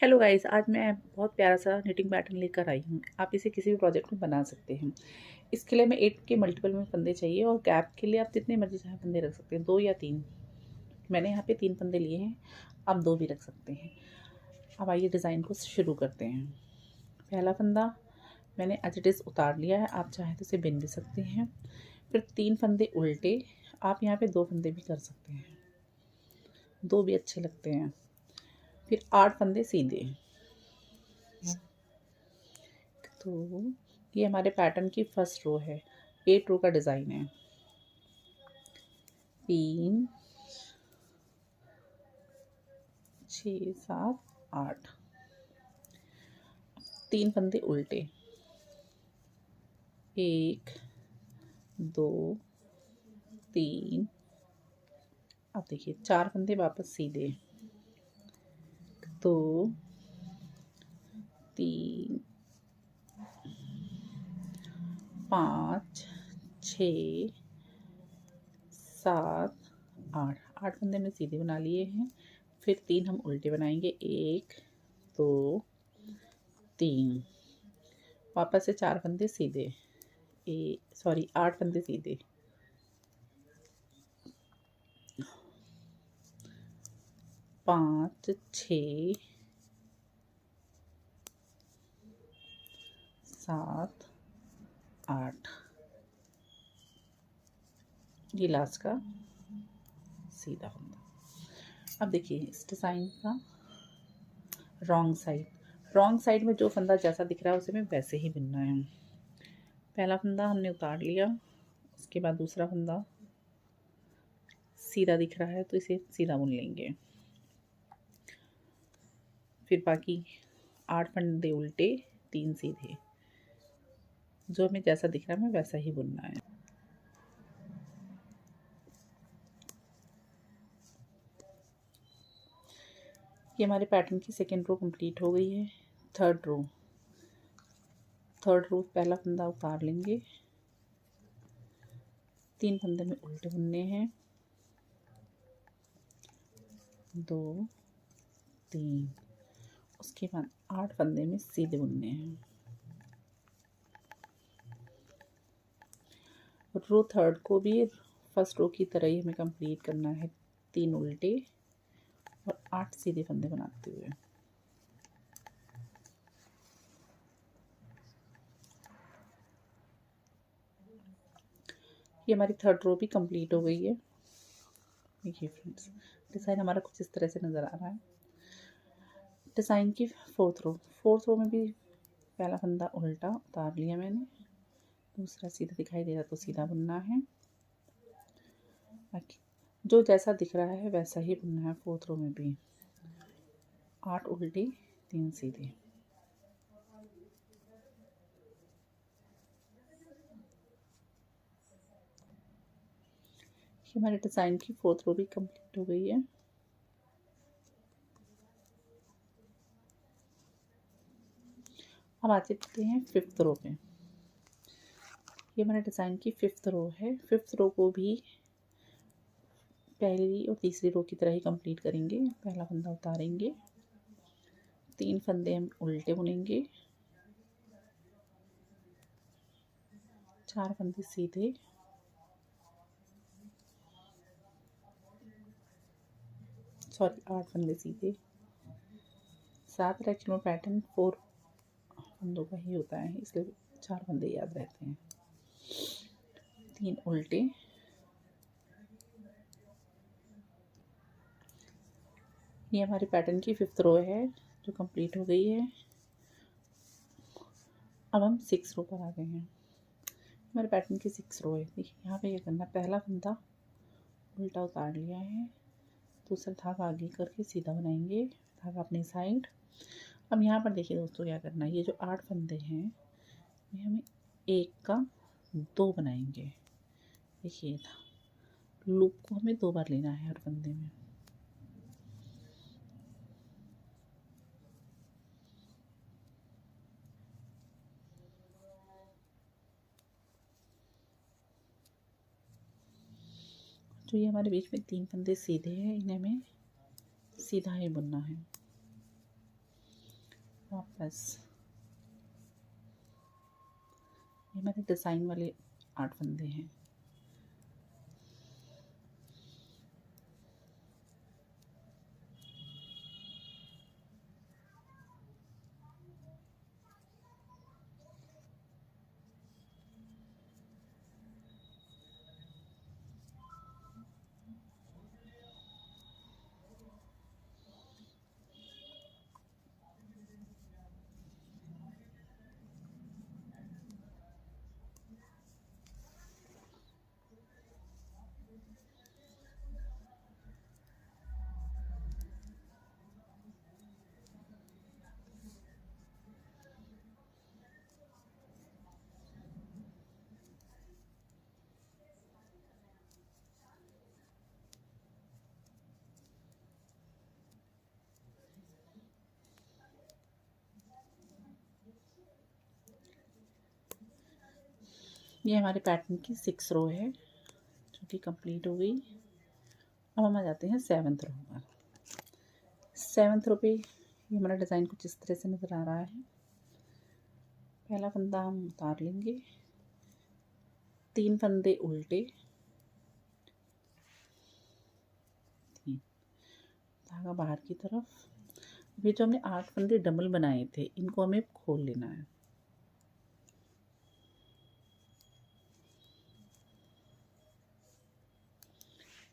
Hello guys, आज मैं बहुत प्यारा सा निटिंग पैटर्न लेकर आई हूँ। आप इसे किसी भी प्रोजेक्ट में बना सकते हैं। इसके लिए हमें 8 के मल्टीपल में फंदे चाहिए और गैप के लिए आप जितने मर्जी चाहे फंदे रख सकते हैं, 2 या 3। मैंने यहाँ पे 3 फंदे लिए हैं, आप 2 भी रख सकते हैं। अब आइए डिज़ाइन को शुरू करते हैं। पहला फंदा मैंने एज इट इज़ उतार लिया है, आप चाहें तो इसे बिन भी सकते हैं। फिर 3 फंदे उल्टे, आप यहाँ पे 2 फंदे भी कर सकते हैं, 2 भी अच्छे लगते हैं। फिर 8 फंदे सीधे। तो ये हमारे पैटर्न की फर्स्ट रो है। 8 रो का डिज़ाइन है। 3 6 7 8, 3 फंदे उल्टे, 1 2 3। अब देखिए 4 फंदे वापस सीधे, 2 3 5 6 7 8, 8 फंदे में सीधे बना लिए हैं। फिर 3 हम उल्टे बनाएंगे, 1 2 3। वापस से 4 फंदे सीधे, 8 फंदे सीधे, 5 6 7 8। ये लास्ट का सीधा फंदा। अब देखिए इस डिज़ाइन का रॉन्ग साइड में जो फंदा जैसा दिख रहा है उसे हमें वैसे ही बुनना है। पहला फंदा हमने उतार लिया, उसके बाद दूसरा फंदा सीधा दिख रहा है तो इसे सीधा बुन लेंगे। फिर बाकी 8 फंदे उल्टे, 3 सीधे, जो हमें जैसा दिख रहा है हमें वैसा ही बुनना है। ये हमारे पैटर्न की सेकेंड रो कंप्लीट हो गई है। थर्ड रो पहला फंदा उतार लेंगे, 3 फंदे में उल्टे बुनने हैं, 2 3। उसके बाद 8 फंदे में सीधे बुनने हैं। रो थर्ड को भी फर्स्ट रो की तरह ही हमें कंप्लीट करना है, 3 उल्टे और 8 सीधे फंदे बनाते हुए। ये हमारी थर्ड रो भी कंप्लीट हो गई है। देखिए फ्रेंड्स, डिज़ाइन हमारा कुछ इस तरह से नज़र आ रहा है। डिज़ाइन की फोर्थ रो में भी पहला फंदा उल्टा उतार लिया मैंने, दूसरा सीधा दिखाई दे रहा तो सीधा बुनना है। बाकी जो जैसा दिख रहा है वैसा ही बुनना है। फोर्थ रो में भी 8 उल्टे, 3 सीधे। ये हमारे डिज़ाइन की फोर्थ रो भी कंप्लीट हो गई है। अब आ जाते हैं फिफ्थ रो पे। ये हमारे डिज़ाइन की फिफ्थ रो है। फिफ्थ रो को भी पहली और तीसरी रो की तरह ही कंप्लीट करेंगे। पहला फंदा उतारेंगे, 3 फंदे हम उल्टे बुनेंगे, 4 फंदे सीधे, 8 फंदे सीधे। 7 एक्चुअल में पैटर्न 4 फंदों का ही होता है, इसलिए 4 फंदे याद रहते हैं। 3 उल्टे, ये हमारी पैटर्न की फिफ्थ रो है जो कंप्लीट हो गई है। अब हम 6 रो पर आ गए हैं। हमारे पैटर्न की 6 रो है। देखिए यहाँ पे क्या करना है, पहला फंदा उल्टा उतार लिया है, दूसरा धागा आगे करके सीधा बनाएंगे, धागा अपनी साइड। अब यहाँ पर देखिए दोस्तों क्या करना है, ये जो 8 फंदे हैं ये हमें 1 का 2 बनाएंगे। देखिए लूप को हमें 2 बार लेना है हर फंदे में। जो ये हमारे बीच में 3 फंदे सीधे हैं इन्हें हमें सीधा ही बुनना है। वापस ये हमारे डिज़ाइन वाले 8 फंदे हैं। ये हमारे पैटर्न की 6 रो है जो कि कंप्लीट हो गई। अब हम आ जाते हैं 7th रो पर। 7th रो पे ये हमारा डिज़ाइन कुछ इस तरह से नज़र आ रहा है। पहला फंदा हम उतार लेंगे, 3 फंदे उल्टे, 3 धागा बाहर की तरफ। अभी जो हमने 8 फंदे डबल बनाए थे इनको हमें खोल लेना है।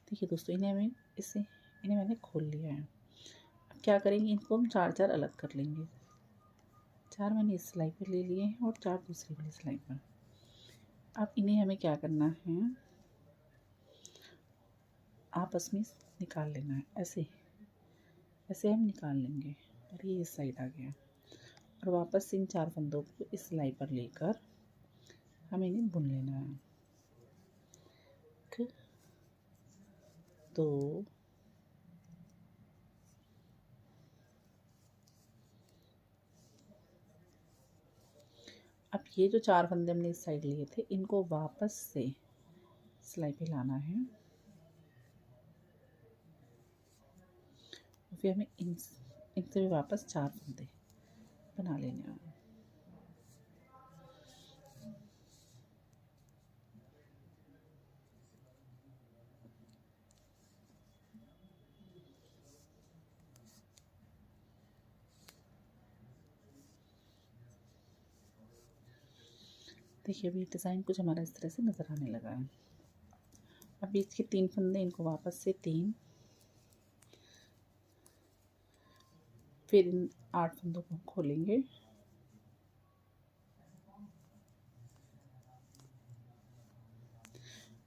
देखिए दोस्तों, इन्हें मैंने खोल लिया है। अब क्या करेंगे, इनको हम 4 अलग कर लेंगे। 4 मैंने इस सिलाई पर ले लिए हैं और 4 दूसरी वाली सिलाई पर। अब इन्हें हमें क्या करना है, आपस में निकाल लेना है। ऐसे ऐसे हम निकाल लेंगे और ये इस साइड आ गया। और वापस इन 4 फंदों को इस सिलाई पर लेकर हमें इन्हें बुन लेना है। 1 2 अब ये जो 4 फंदे हमने इस साइड लिए थे इनको वापस से सिलाई पे लाना है। फिर हमें इनसे भी वापस 4 फंदे बना लेने हैं। देखिए अभी डिज़ाइन कुछ हमारा इस तरह से नज़र आने लगा है। अब बीच के 3 फंदे इनको वापस से 3, फिर इन 8 फंदों को हम खोलेंगे।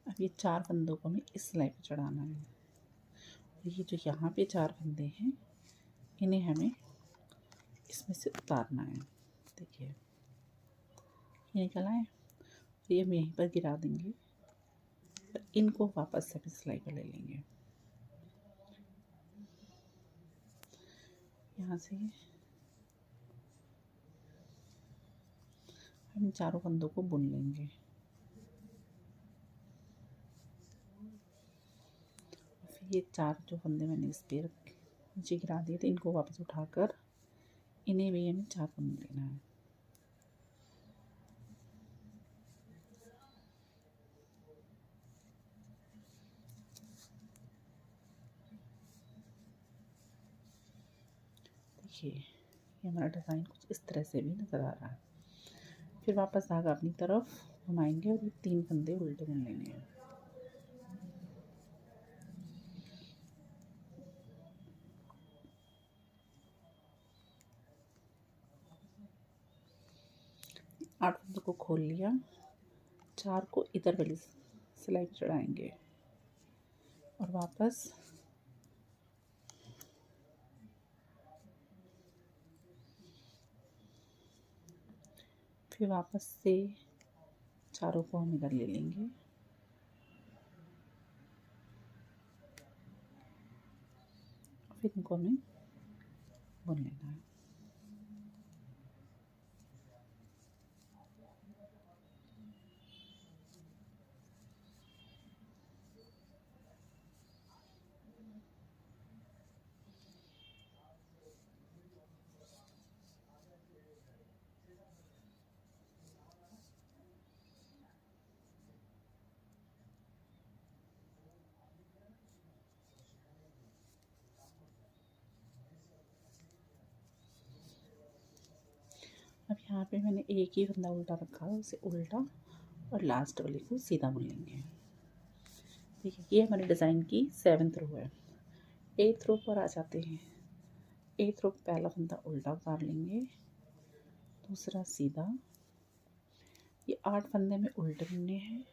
अब ये 4 फंदों को हमें इस सिलाई पे चढ़ाना है। और ये जो यहाँ पे 4 फंदे हैं इन्हें हमें इसमें से उतारना है। देखिए ये निकल आए, ये हम यहीं पर गिरा देंगे। इनको वापस से अपनी सिलाई पर ले लेंगे। यहाँ से हम इन चारों फंदों को बुन लेंगे। फिर ये 4 जो फंदे मैंने इस पे नीचे गिरा दिए थे इनको वापस उठाकर इन्हें भी हमें 4 बुन लेना है। देखिए ये हमारा डिज़ाइन कुछ इस तरह से भी नज़र आ रहा है। फिर वापस धागा अपनी तरफ घुमाएंगे और ये 3 फंदे उल्टे बुन लेने हैं। आठ फंदों को खोल लिया, 4 को इधर वाली सिलाई पर चढ़ाएंगे और वापस फिर वापस से चारों को हम इधर ले लेंगे। फिर इनको हमें बुन लेना है। यहाँ पे मैंने एक ही फंदा उल्टा रखा है, उसे उल्टा और लास्ट वाले को सीधा बुन लेंगे। देखिए ये हमारे डिज़ाइन की 7th रो है। 8th रो पर आ जाते हैं। 8th रो पहला फंदा उल्टा उतार लेंगे, दूसरा सीधा। ये 8 फंदे में उल्टे बुनने हैं।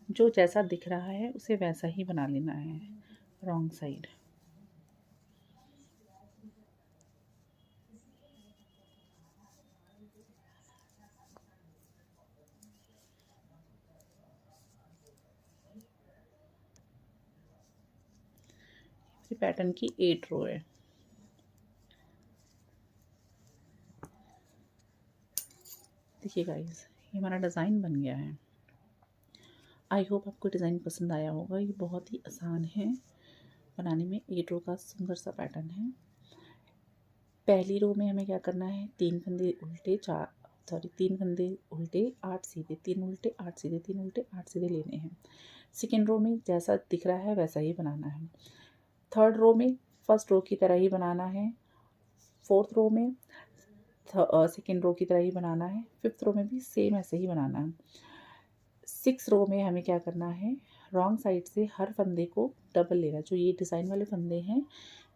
जो जैसा दिख रहा है उसे वैसा ही बना लेना है रॉन्ग साइड। पैटर्न की 8 रो है। देखिए गाइस, ये हमारा डिज़ाइन बन गया है। आई होप आपको डिज़ाइन पसंद आया होगा। ये बहुत ही आसान है बनाने में। 8 रो का सुंदर सा पैटर्न है। पहली रो में हमें क्या करना है, 3 फंदे उल्टे 3 फंदे उल्टे 8 सीधे, 3 उल्टे 8 सीधे, 3 उल्टे 8 सीधे लेने हैं। सेकेंड रो में जैसा दिख रहा है वैसा ही बनाना है। थर्ड रो में फर्स्ट रो की तरह ही बनाना है। फोर्थ रो में सेकेंड रो की तरह ही बनाना है। फिफ्थ रो में भी सेम ऐसे ही बनाना है। 6 रो में हमें क्या करना है, रॉन्ग साइड से हर फंदे को डबल लेना। जो ये डिज़ाइन वाले फंदे हैं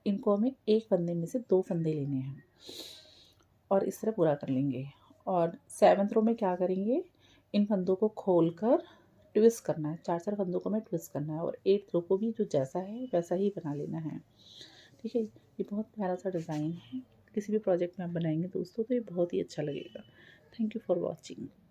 इनको हमें एक फंदे में से 2 फंदे लेने हैं और इस तरह पूरा कर लेंगे। और 7th रो में क्या करेंगे, इन फंदों को खोल कर ट्विस्ट करना है। 4 फंदों को हमें ट्विस्ट करना है और 8th रो को भी जो जैसा है वैसा ही बना लेना है। ठीक है, ये बहुत प्यारा सा डिज़ाइन है। किसी भी प्रोजेक्ट में आप बनाएंगे दोस्तों तो ये बहुत ही अच्छा लगेगा। Thank you for watching.